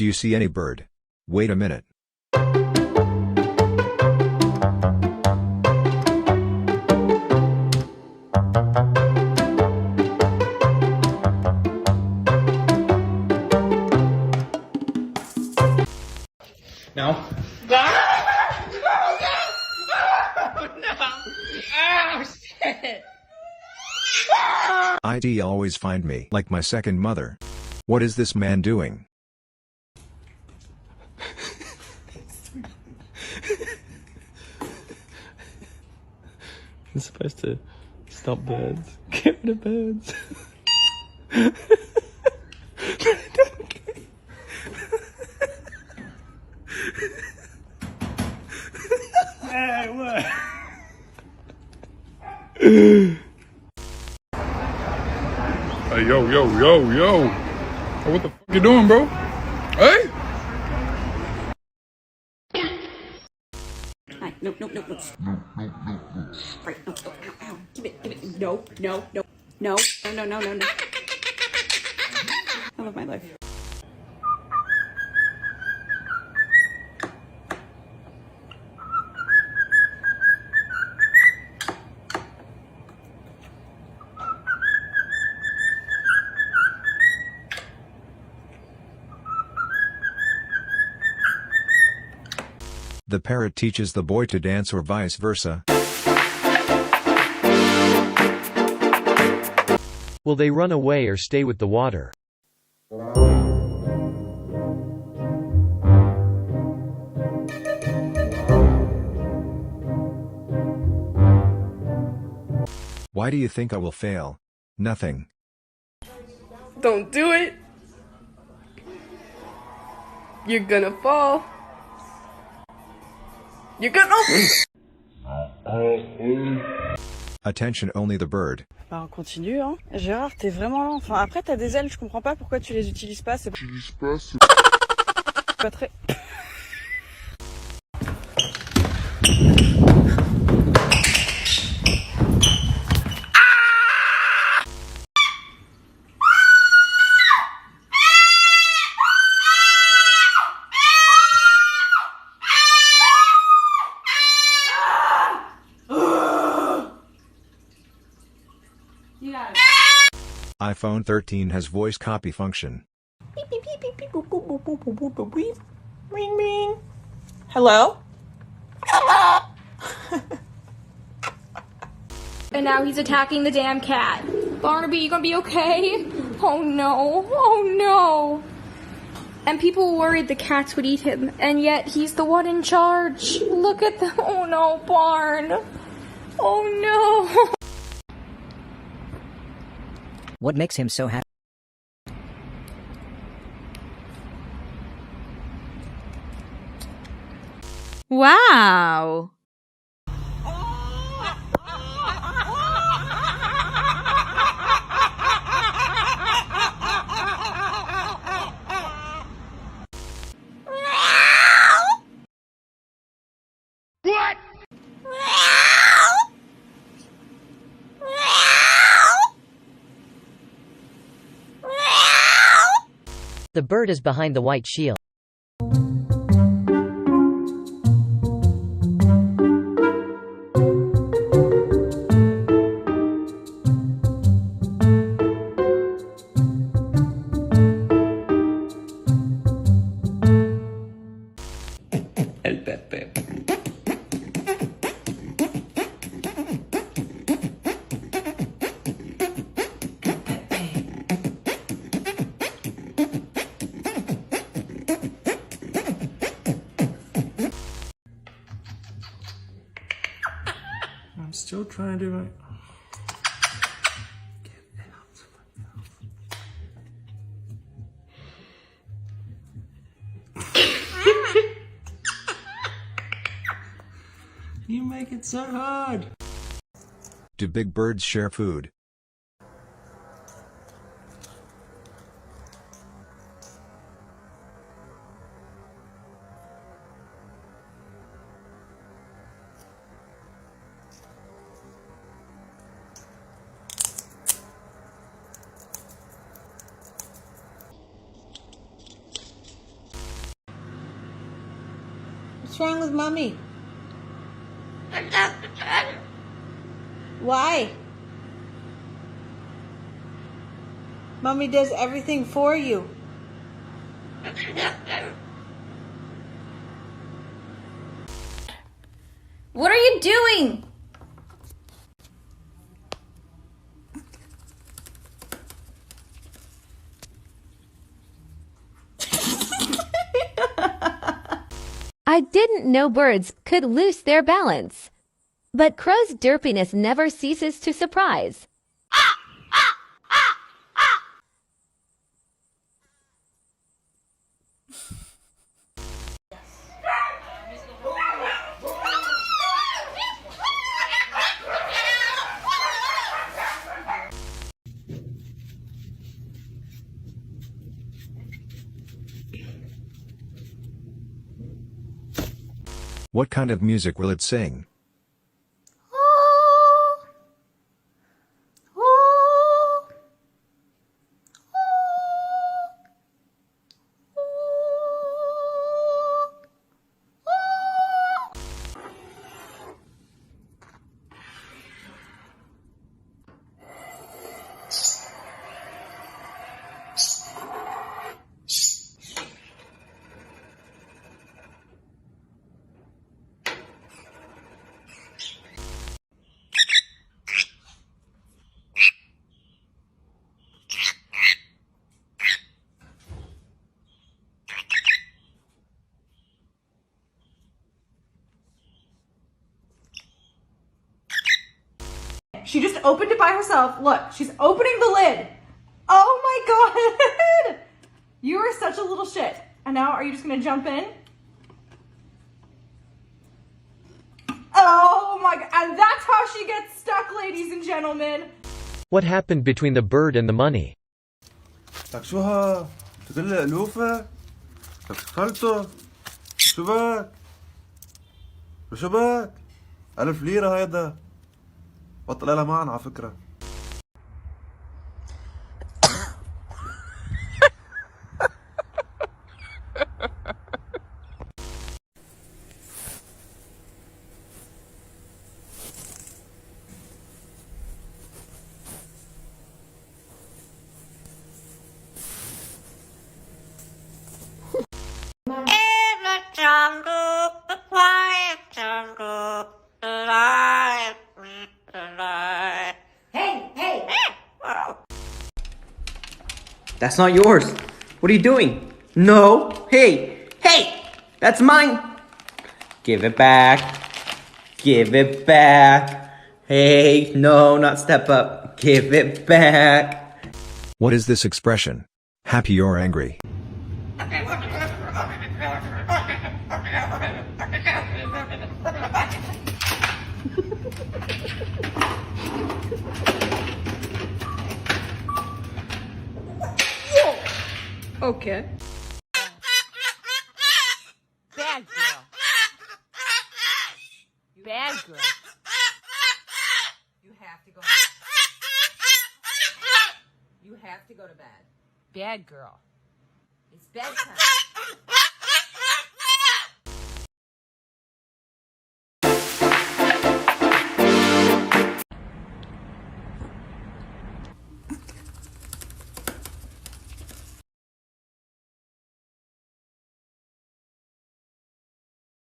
Do you see any bird? Wait a minute. No. Oh, shit! ID always find me like my second mother. What is this man doing? It's supposed to stop birds. Get rid of birds. Hey, what? Hey, yo. Hey, what the fuck you doing, bro? Hey? No. Right, no. Give it. No. I love my life. The parrot teaches the boy to dance or vice versa. Will they run away or stay with the water? Why do you think I will fail? Nothing. Don't do it. You're gonna fall. You're gonna... Attention only the bird. Bah on continue hein. Gérard, t'es vraiment lent. Enfin après t'as des ailes, je comprends pas pourquoi tu les utilises pas, c'est pas très... iPhone 13 has voice copy function. Ring ring. Hello? And now he's attacking the damn cat. Barnaby, you gonna be okay? Oh no. And people worried the cats would eat him, and yet he's the one in charge. Look at the... Oh no, Barn. Oh no. What makes him so happy? Wow. What? The bird is behind the white shield. El Pepe. I'm still trying to do it. Get out of my mouth. You make it so hard. Do big birds share food? wrong with Mommy? Why? Mommy does everything for you. What are you doing? I didn't know birds could lose their balance. But crow's derpiness never ceases to surprise. What kind of music will it sing? She just opened it by herself. Look, she's opening the lid. Oh my god! You are such a little shit. And now, are you just gonna jump in? Oh my god, and that's how she gets stuck, ladies and gentlemen. What happened between the bird and the money? لك شو ها؟ تقول لي ألوفة؟ لك خالته؟ شو بك؟ شو بك؟ 1000 ليرة هيدا. بطل لها معنا على فكرة. That's not yours. What are you doing? No. Hey, hey, that's mine. Give it back. Give it back. Hey, no, not step up. Give it back. What is this expression? Happy or angry? Okay. Bad girl. Bad girl. You have to go. You have to go to bed. Bad girl. It's bedtime.